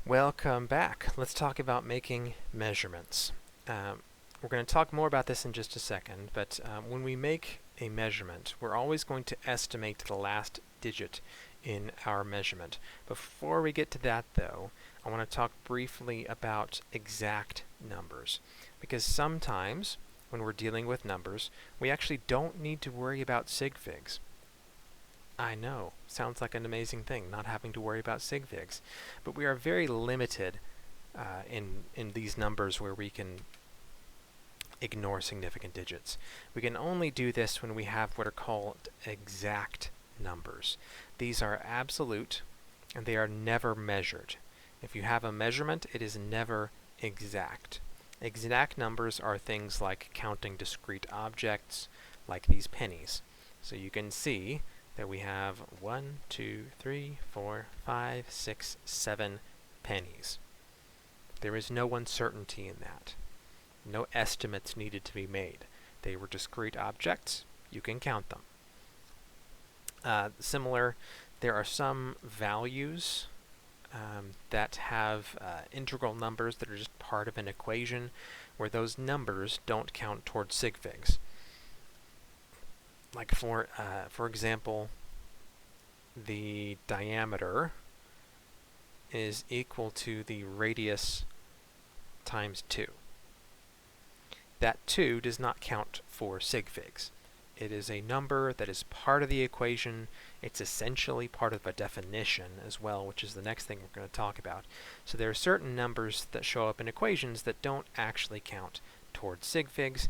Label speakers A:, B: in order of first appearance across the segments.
A: Welcome back. Let's talk about making measurements. We're going to talk more about this in just a second, but when we make a measurement, we're always going to estimate the last digit in our measurement. Before we get to that, though, I want to talk briefly about exact numbers, because sometimes when we're dealing with numbers, we actually don't need to worry about sig figs. I know, sounds like an amazing thing, not having to worry about sig figs, but we are very limited in these numbers where we can ignore significant digits. We can only do this when we have what are called exact numbers. These are absolute, and they are never measured. If you have a measurement, it is never exact. Exact numbers are things like counting discrete objects, like these pennies. So you can see that we have 1, 2, 3, 4, 5, 6, 7 pennies. There is no uncertainty in that. No estimates needed to be made. They were discrete objects. You can count them. Similar, there are some values that have integral numbers that are just part of an equation where those numbers don't count towards sig figs. Like for example, the diameter is equal to the radius times 2. That 2 does not count for sig figs. It is a number that is part of the equation. It's essentially part of a definition as well, which is the next thing we're going to talk about. So there are certain numbers that show up in equations that don't actually count towards sig figs.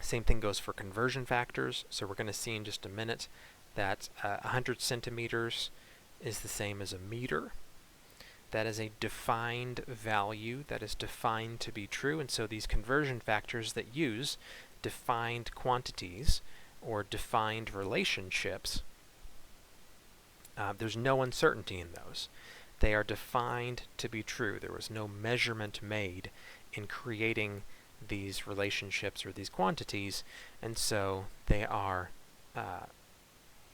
A: Same thing goes for conversion factors. So we're going to see in just a minute that 100 centimeters is the same as a meter. That is a defined value that is defined to be true, and so these conversion factors that use defined quantities or defined relationships, there's no uncertainty in those. They are defined to be true. There was no measurement made in creating these relationships or these quantities, and so they are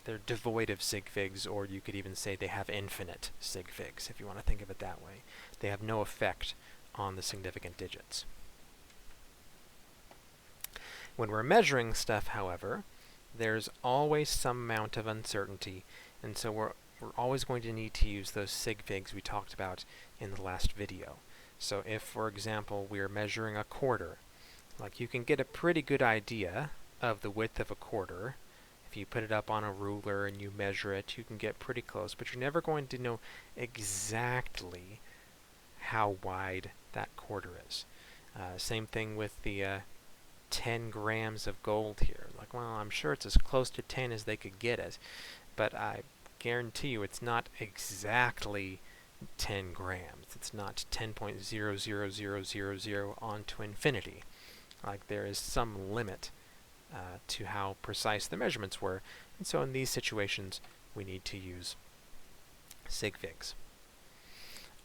A: they're devoid of sig figs, or you could even say they have infinite sig figs, if you want to think of it that way. They have no effect on the significant digits. When we're measuring stuff, however, there's always some amount of uncertainty, and so we're always going to need to use those sig figs we talked about in the last video. So if, for example, we're measuring a quarter, like you can get a pretty good idea of the width of a quarter. If you put it up on a ruler and you measure it, you can get pretty close, but you're never going to know exactly how wide that quarter is. Same thing with the 10 grams of gold here. Like, well, I'm sure it's as close to 10 as they could get it, but I guarantee you it's not exactly 10 grams. It's not 10.00000 on to infinity. Like, there is some limit to how precise the measurements were, and so in these situations we need to use sig figs.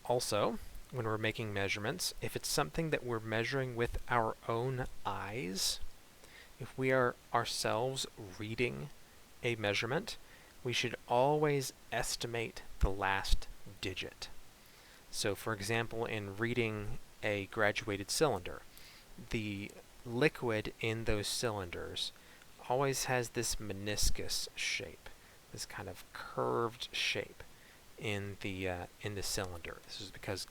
A: Also, when we're making measurements, if it's something that we're measuring with our own eyes, if we are ourselves reading a measurement, we should always estimate the last digit. So for example, in reading a graduated cylinder, the liquid in those cylinders always has this meniscus shape, this kind of curved shape in the cylinder. This is because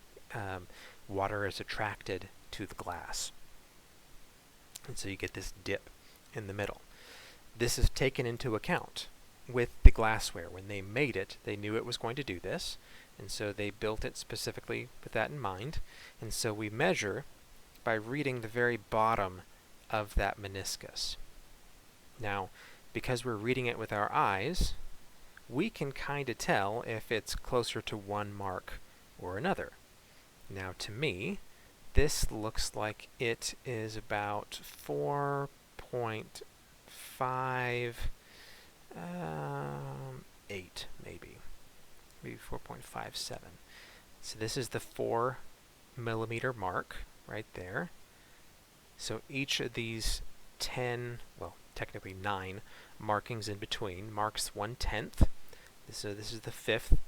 A: water is attracted to the glass, and so you get this dip in the middle. This is taken into account with the glassware. When they made it, they knew it was going to do this, and so they built it specifically with that in mind. And so we measure by reading the very bottom of that meniscus. Now, because we're reading it with our eyes, we can kind of tell if it's closer to one mark or another. Now, to me, this looks like it is about 4.58, maybe 4.57. So this is the 4 millimeter mark right there. So each of these 10, well, technically 9 markings in between marks 1/10. So this is the 5th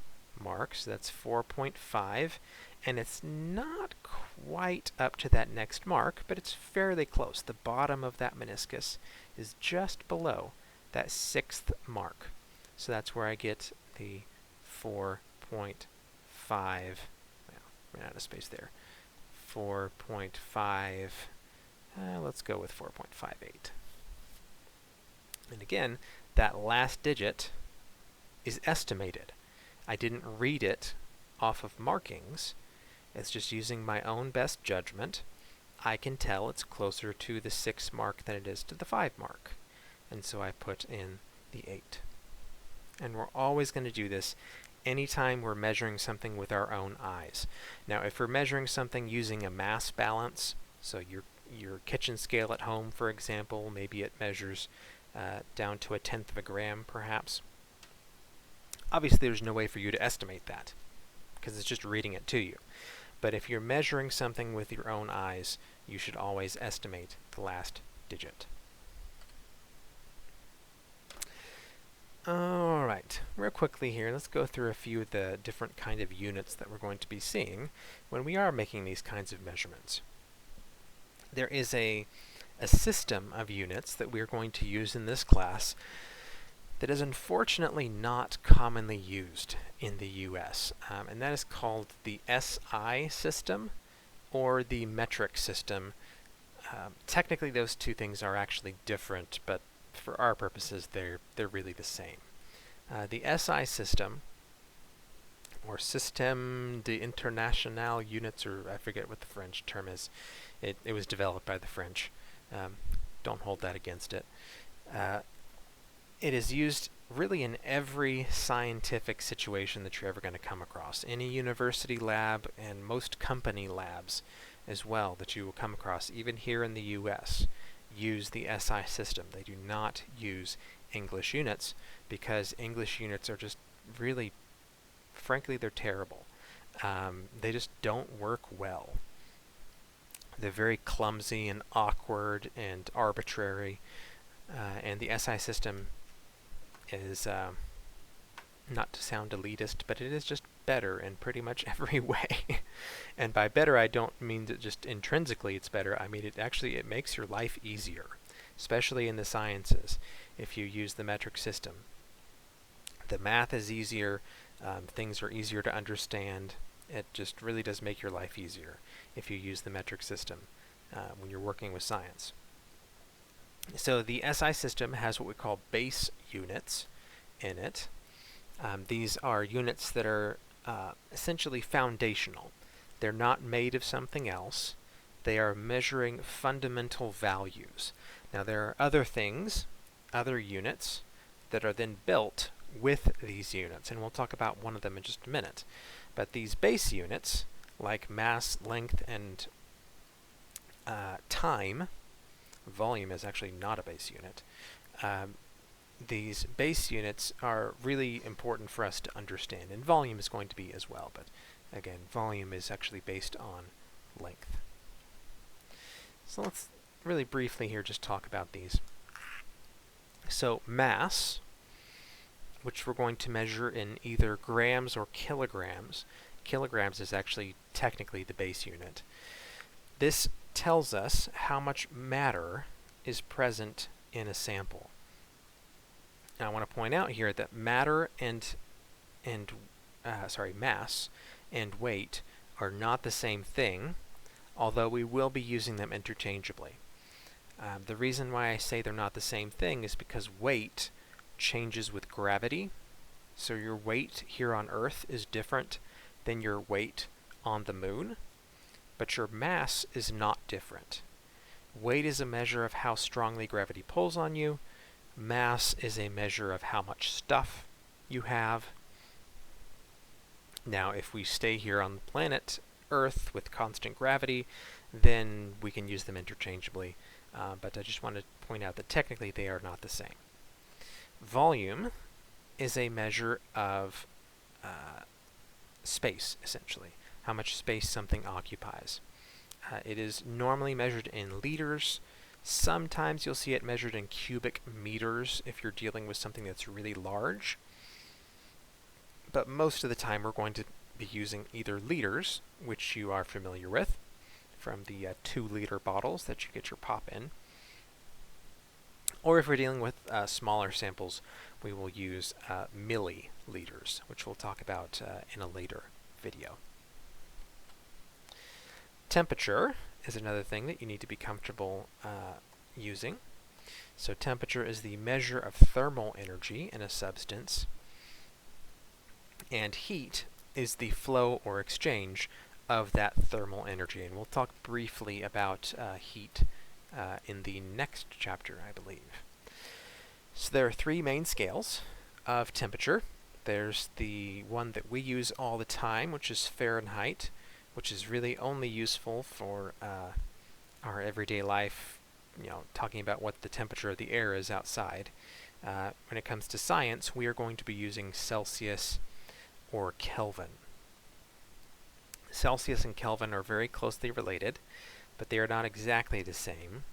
A: mark, so that's 4.5, and it's not quite up to that next mark, but it's fairly close. The bottom of that meniscus is just below that 6th mark. So that's where I get the 4.5, well, ran out of space there, 4.5, let's go with 4.58. And again, that last digit is estimated. I didn't read it off of markings. It's just using my own best judgment. I can tell it's closer to the 6 mark than it is to the 5 mark. And so I put in the 8. And we're always going to do this anytime we're measuring something with our own eyes. Now, if we're measuring something using a mass balance, so your kitchen scale at home, for example, maybe it measures down to 1/10 of a gram, perhaps. Obviously, there's no way for you to estimate that, because it's just reading it to you. But if you're measuring something with your own eyes, you should always estimate the last digit. Alright, real quickly here, let's go through a few of the different kind of units that we're going to be seeing when we are making these kinds of measurements. There is a system of units that we're going to use in this class that is unfortunately not commonly used in the US, and that is called the SI system or the metric system. Technically those two things are actually different, but for our purposes they're really the same. The SI system, or Système d'International Units, or I forget what the French term is. It was developed by the French. Don't hold that against it. It is used really in every scientific situation that you're ever going to come across. Any university lab and most company labs as well that you will come across, even here in the US, use the SI system. They do not use English units because English units are just really, frankly, they're terrible. They just don't work well. They're very clumsy and awkward and arbitrary, and the SI system is, not to sound elitist, but it is just better in pretty much every way. And by better, I don't mean that just intrinsically it's better. I mean it makes your life easier, especially in the sciences, if you use the metric system. The math is easier, things are easier to understand. It just really does make your life easier if you use the metric system when you're working with science. So the SI system has what we call base units in it. These are units that are essentially foundational. They're not made of something else. They are measuring fundamental values. Now there are other things, other units, that are then built with these units, and we'll talk about one of them in just a minute. But these base units, like mass, length, and time, volume is actually not a base unit. These base units are really important for us to understand, and volume is going to be as well, but again, volume is actually based on length. So let's really briefly here just talk about these. So mass, which we're going to measure in either grams or kilograms. Kilograms is actually technically the base unit. This tells us how much matter is present in a sample. Now I want to point out here that matter mass and weight are not the same thing, although we will be using them interchangeably. The reason why I say they're not the same thing is because weight changes with gravity. So your weight here on Earth is different than your weight on the moon, but your mass is not different. Weight is a measure of how strongly gravity pulls on you. Mass is a measure of how much stuff you have. Now, if we stay here on the planet Earth with constant gravity, then we can use them interchangeably. But I just want to point out that technically they are not the same. Volume is a measure of space, essentially, how much space something occupies. It is normally measured in liters. Sometimes you'll see it measured in cubic meters if you're dealing with something that's really large. but most of the time we're going to be using either liters, which you are familiar with from the 2-liter bottles that you get your pop in, or if we're dealing with smaller samples, we will use milliliters, which we'll talk about in a later video. Temperature is another thing that you need to be comfortable using. So temperature is the measure of thermal energy in a substance, and heat is the flow or exchange of that thermal energy. And we'll talk briefly about heat in the next chapter, I believe. So there are 3 main scales of temperature. There's the one that we use all the time, which is Fahrenheit, which is really only useful for our everyday life, talking about what the temperature of the air is outside. When it comes to science, we are going to be using Celsius or Kelvin. Celsius and Kelvin are very closely related, but they are not exactly the same.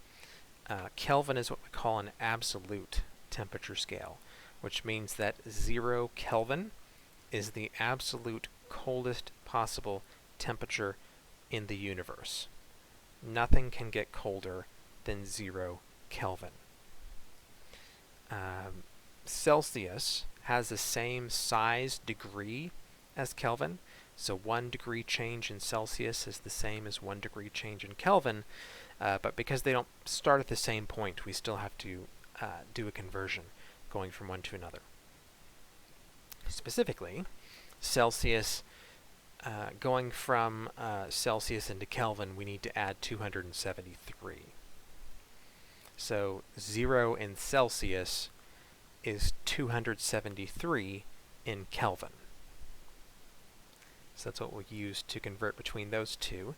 A: Kelvin is what we call an absolute temperature scale, which means that 0 Kelvin is the absolute coldest possible temperature in the universe. Nothing can get colder than 0 Kelvin. Celsius has the same size degree as Kelvin, so 1 degree change in Celsius is the same as 1 degree change in Kelvin, but because they don't start at the same point, we still have to do a conversion going from one to another. Specifically, Celsius, going from Celsius into Kelvin, we need to add 273. So 0 in Celsius is 273 in Kelvin. So that's what we'll use to convert between those two.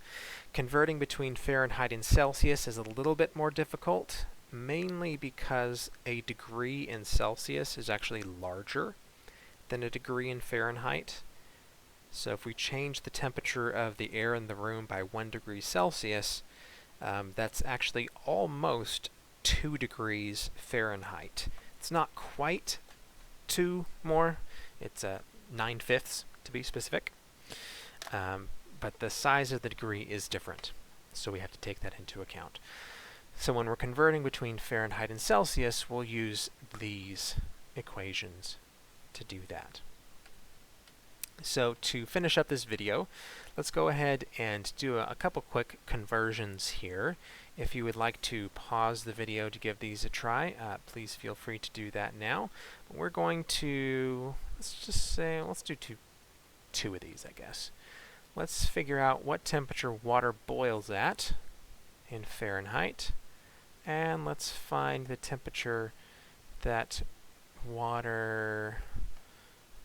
A: Converting between Fahrenheit and Celsius is a little bit more difficult, mainly because a degree in Celsius is actually larger than a degree in Fahrenheit. So if we change the temperature of the air in the room by 1 degree Celsius, that's actually almost 2 degrees Fahrenheit. It's not quite 2 more, it's 9/5 to be specific. But the size of the degree is different, so we have to take that into account. So when we're converting between Fahrenheit and Celsius, we'll use these equations to do that. So to finish up this video, let's go ahead and do a couple quick conversions here. If you would like to pause the video to give these a try, please feel free to do that now. But we're going to, let's do two of these, I guess. Let's figure out what temperature water boils at in Fahrenheit, and let's find the temperature that water,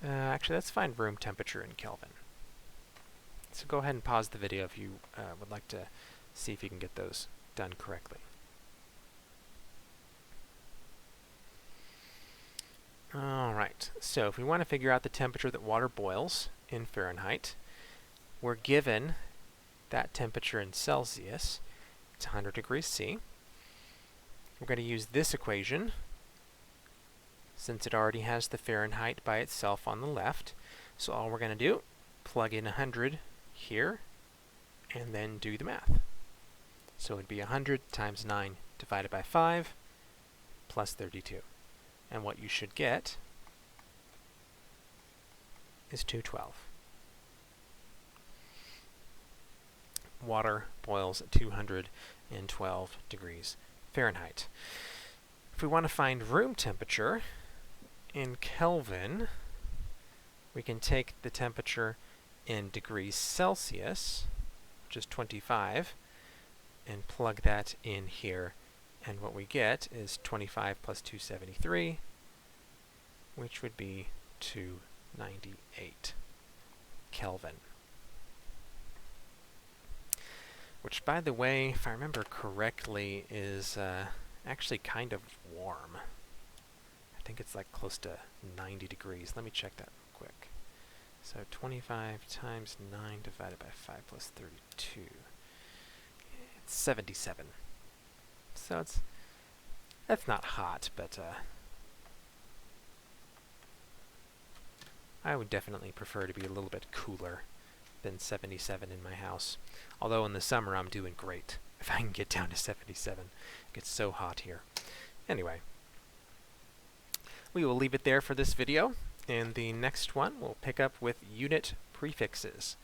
A: actually let's find room temperature in Kelvin. So go ahead and pause the video if you would like to see if you can get those done correctly. Alright, so if we want to figure out the temperature that water boils in Fahrenheit, we're given that temperature in Celsius. It's 100 degrees C. We're going to use this equation, since it already has the Fahrenheit by itself on the left. So all we're going to do, plug in 100 here, and then do the math. So it would be 100 times 9 divided by 5 plus 32. And what you should get is 212. Water boils at 212 degrees Fahrenheit. If we want to find room temperature in Kelvin, we can take the temperature in degrees Celsius, which is 25, and plug that in here. And what we get is 25 plus 273, which would be 298 Kelvin. Which, by the way, if I remember correctly, is actually kind of warm. I think it's like close to 90 degrees. Let me check that real quick. So 25 times 9 divided by 5 plus 32. It's 77. So that's not hot, but I would definitely prefer to be a little bit cooler than 77 in my house. Although in the summer I'm doing great. If I can get down to 77. It gets so hot here. Anyway, we will leave it there for this video. In the next one, we'll pick up with unit prefixes.